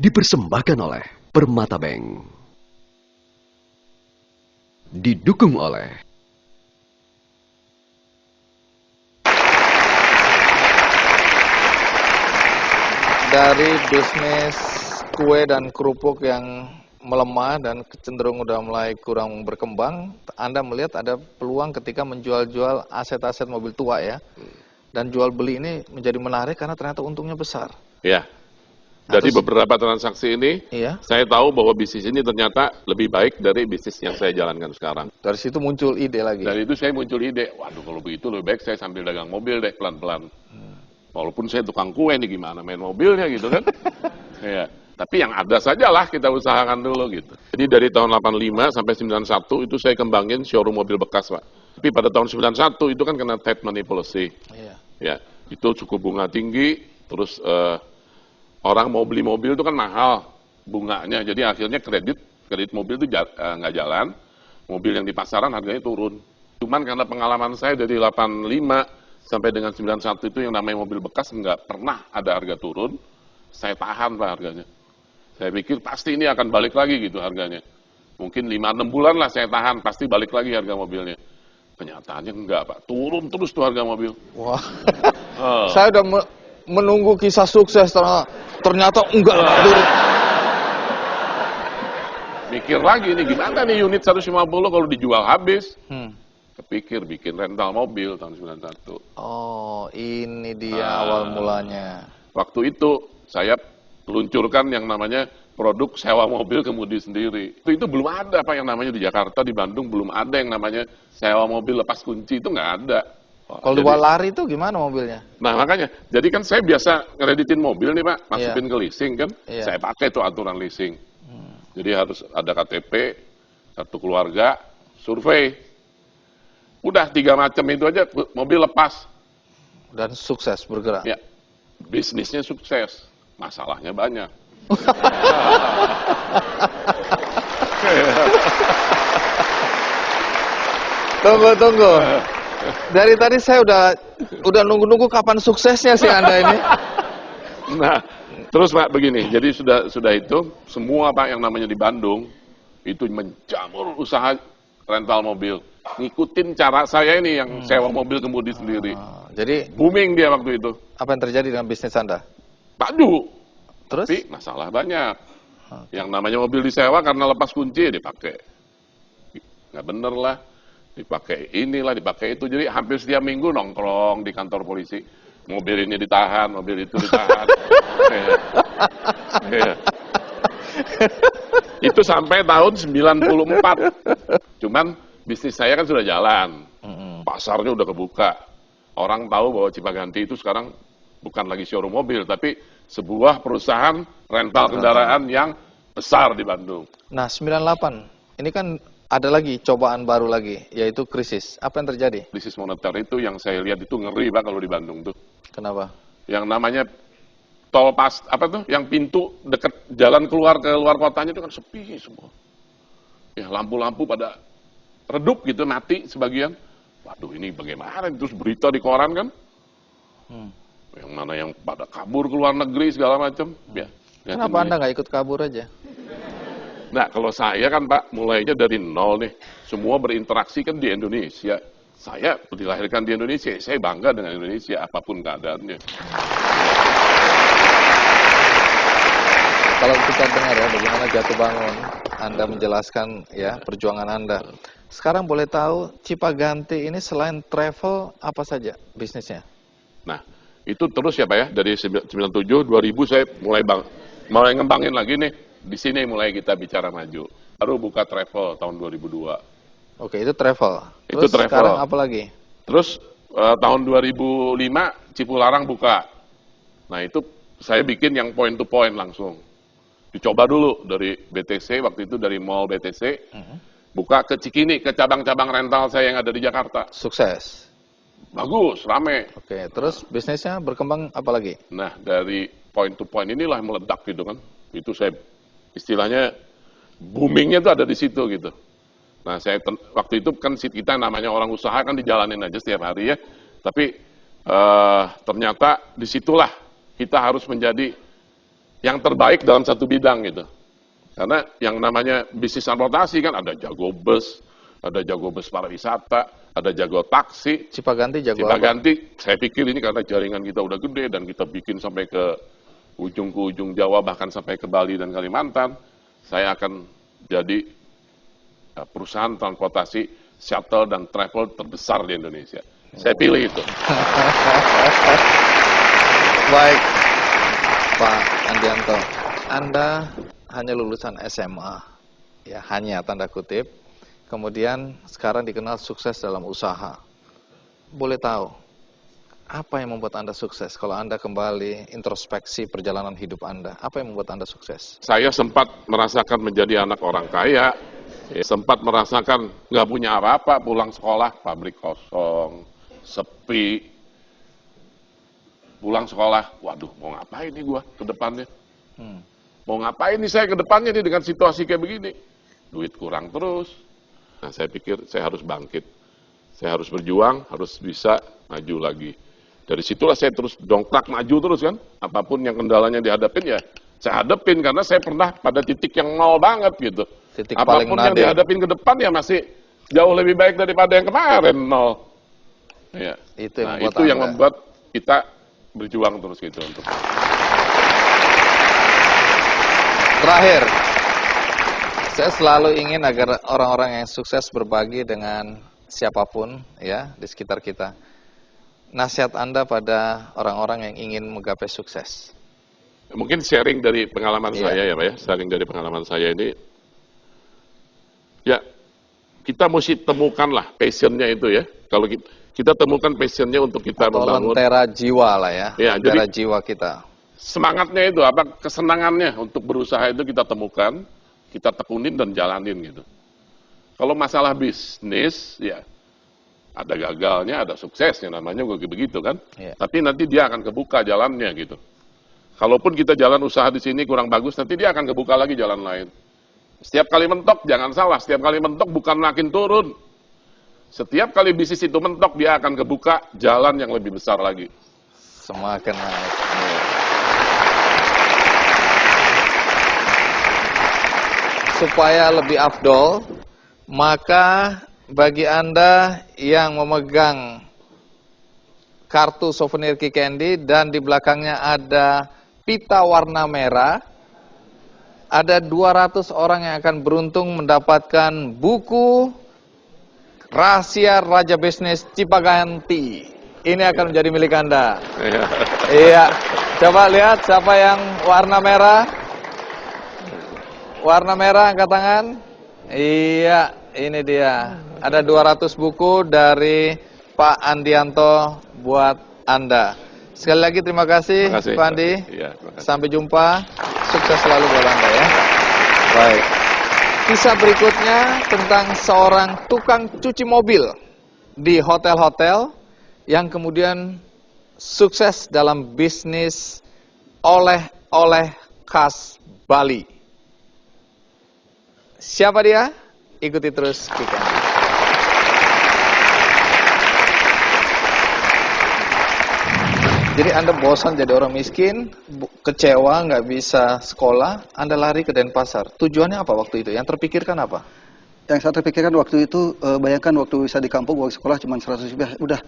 dipersembahkan oleh Permata Bank. Didukung oleh dari bisnis kue dan kerupuk yang melemah dan cenderung udah mulai kurang berkembang, Anda melihat ada peluang ketika menjual-jual aset-aset mobil tua ya. Dan jual beli ini menjadi menarik karena ternyata untungnya besar. Ya. Dari beberapa transaksi ini, Iya. saya tahu bahwa bisnis ini ternyata lebih baik dari bisnis yang saya jalankan sekarang. Dari situ muncul ide lagi. Dari itu saya muncul ide, waduh kalau begitu lebih baik saya sambil dagang mobil deh pelan-pelan. Walaupun saya tukang kue nih gimana main mobilnya gitu kan. Ya. Tapi yang ada sajalah kita usahakan dulu gitu. Jadi dari tahun 85 sampai 91 itu saya kembangin showroom mobil bekas, Pak. Tapi pada tahun 91 itu kan kena tight money policy. Iya. Ya, itu cukup bunga tinggi, terus orang mau beli mobil itu kan mahal bunganya, jadi akhirnya kredit mobil itu nggak jalan, mobil yang di pasaran harganya turun. Cuman karena pengalaman saya dari 85 sampai dengan 91 itu yang namanya mobil bekas nggak pernah ada harga turun, saya tahan Pak harganya. Saya pikir pasti ini akan balik lagi gitu harganya. Mungkin 5-6 bulan lah saya tahan, pasti balik lagi harga mobilnya. Kenyataannya enggak Pak, turun terus tuh harga mobil. Wah, saya udah menunggu kisah sukses, ternyata enggak turun. Mikir lagi nih, gimana nih unit 150 kalau dijual habis. Kepikir bikin rental mobil tahun 91. Oh, ini dia awal mulanya. Waktu itu saya luncurkan yang namanya produk sewa mobil kemudi sendiri. Itu belum ada Pak yang namanya di Jakarta, di Bandung belum ada yang namanya sewa mobil lepas kunci, itu nggak ada. Kalau dua lari itu gimana mobilnya? Nah makanya, jadi kan saya biasa ngereditin mobil nih Pak, masukin ke leasing kan, saya pakai tuh aturan leasing. Jadi harus ada KTP, satu keluarga, survei. Udah 3 macam itu aja, mobil lepas. Dan sukses bergerak. Ya, bisnisnya sukses, masalahnya banyak. Tunggu. Dari tadi saya udah nunggu-nunggu kapan suksesnya sih Anda ini. Nah, terus Pak begini, jadi sudah itu semua Pak yang namanya di Bandung itu menjamur usaha rental mobil. Ngikutin cara saya ini yang sewa mobil kemudi sendiri. Jadi booming dia waktu itu. Apa yang terjadi dengan bisnis Anda? Padu. Terus? Tapi masalah banyak. Yang namanya mobil disewa karena lepas kunci dipakai. Nggak bener lah. Dipakai inilah, dipakai itu. Jadi hampir setiap minggu nongkrong di kantor polisi. Mobil ini ditahan, mobil itu ditahan. Itu sampai tahun 94. Cuman bisnis saya kan sudah jalan. Pasarnya udah kebuka. Orang tahu bahwa Cipaganti itu sekarang bukan lagi showroom mobil, tapi sebuah perusahaan rental kendaraan yang besar di Bandung. Nah, 98. Ini kan ada lagi cobaan baru lagi, yaitu krisis. Apa yang terjadi? Krisis moneter itu yang saya lihat itu ngeri Pak kalau di Bandung tuh. Kenapa? Yang namanya tol yang pintu dekat jalan keluar ke luar kotanya itu kan sepi semua. Ya lampu-lampu pada redup gitu, mati sebagian. Waduh ini bagaimana? Terus berita di koran kan. Yang mana yang pada kabur ke luar negeri segala macam. Ya, kenapa Anda nggak ikut kabur aja? Nah kalau saya kan Pak mulainya dari nol nih. Semua berinteraksi kan di Indonesia. Saya dilahirkan di Indonesia, saya bangga dengan Indonesia apapun keadaannya. Kalau kita dengar ya bagaimana jatuh bangun Anda menjelaskan ya perjuangan Anda. Sekarang boleh tahu Cipaganti ini selain travel apa saja bisnisnya? Nah itu terus ya Pak ya, dari 97, 2000 saya mulai ngembangin lagi nih. Di sini mulai kita bicara maju. Baru buka travel tahun 2002. Oke, itu travel. Terus itu travel. Sekarang apa lagi? Terus tahun 2005 Cipularang buka. Nah itu saya bikin yang point to point langsung. Dicoba dulu dari BTC, waktu itu dari mall BTC. Buka ke Cikini, ke cabang-cabang rental saya yang ada di Jakarta. Sukses. Bagus, rame. Oke, terus bisnisnya berkembang apa lagi? Nah, dari point to point inilah yang meledak gitu kan. Itu saya istilahnya boomingnya tuh ada di situ gitu. Nah, waktu itu kan kita namanya orang usaha kan dijalanin aja setiap hari ya. Tapi ternyata disitulah kita harus menjadi yang terbaik dalam satu bidang gitu. Karena yang namanya bisnis transportasi kan ada jago bus pariwisata, ada jago taksi. Cipaganti jago apa? Cipaganti, saya pikir ini karena jaringan kita udah gede dan kita bikin sampai ke ujung Jawa, bahkan sampai ke Bali dan Kalimantan, saya akan jadi perusahaan transportasi shuttle dan travel terbesar di Indonesia. Saya pilih itu. Baik, Pak Andianto, Anda hanya lulusan SMA, ya hanya tanda kutip, kemudian sekarang dikenal sukses dalam usaha. Boleh tahu, apa yang membuat Anda sukses? Kalau Anda kembali introspeksi perjalanan hidup Anda, apa yang membuat Anda sukses? Saya sempat merasakan menjadi anak orang kaya, sempat merasakan nggak punya apa-apa, pulang sekolah, pabrik kosong, sepi. Pulang sekolah, waduh mau ngapain nih gua ke depannya? Mau ngapain nih saya ke depannya nih dengan situasi kayak begini? Duit kurang terus. Nah saya pikir saya harus bangkit. Saya harus berjuang, harus bisa maju lagi. Dari situlah saya terus dongkrak maju terus kan. Apapun yang kendalanya dihadapin ya saya hadapin. Karena saya pernah pada titik yang nol banget gitu. Titik paling apapun yang nadi. dihadapin ke depan ya masih jauh lebih baik daripada yang kemarin, nol. Ya. Itu yang Nah, membuat itu yang Anda. membuat kita berjuang terus gitu untuk. Terakhir, saya selalu ingin agar orang-orang yang sukses berbagi dengan siapapun ya di sekitar kita. Nasihat Anda pada orang-orang yang ingin menggapai sukses. Mungkin sharing dari pengalaman Iya. saya ya Pak ya, sharing dari pengalaman saya ini. Ya, kita mesti temukanlah passionnya itu ya. Kalau kita temukan passionnya untuk kita Atau membangun. lentera jiwa lah ya, Ya, lentera jadi- jiwa kita. Semangatnya itu, apa kesenangannya untuk berusaha itu kita temukan, kita tekunin dan jalanin gitu. Kalau masalah bisnis, ya ada gagalnya, ada suksesnya, namanya begitu kan. Iya. Tapi nanti dia akan kebuka jalannya gitu. Kalaupun kita jalan usaha di sini kurang bagus, nanti dia akan kebuka lagi jalan lain. Setiap kali mentok, jangan salah, setiap kali mentok bukan makin turun. Setiap kali bisnis itu mentok, dia akan kebuka jalan yang lebih besar lagi. Semakin naik. Supaya lebih afdol, maka bagi Anda yang memegang kartu souvenir Kikendi dan di belakangnya ada pita warna merah, ada 200 orang yang akan beruntung mendapatkan buku Rahasia Raja Bisnis Cipaganti. Ini akan menjadi milik Anda. Ya. Iya, coba lihat siapa yang warna merah. Warna merah, angkat tangan. Iya, ini dia. Ada 200 buku dari Pak Andianto buat Anda. Sekali lagi terima kasih, Terima kasih, Pak Andi. Iya, terima kasih. Sampai jumpa. Sukses selalu buat Anda ya. Baik. Kisah berikutnya tentang seorang tukang cuci mobil di hotel-hotel yang kemudian sukses dalam bisnis oleh-oleh khas Bali. Siapa dia? Ikuti terus Kikendi. Jadi Anda bosan jadi orang miskin, kecewa, nggak bisa sekolah, Anda lari ke Denpasar. Tujuannya apa waktu itu? Yang terpikirkan apa? Yang saya terpikirkan waktu itu, bayangkan waktu bisa di kampung, uang sekolah cuma 100 rupiah, udah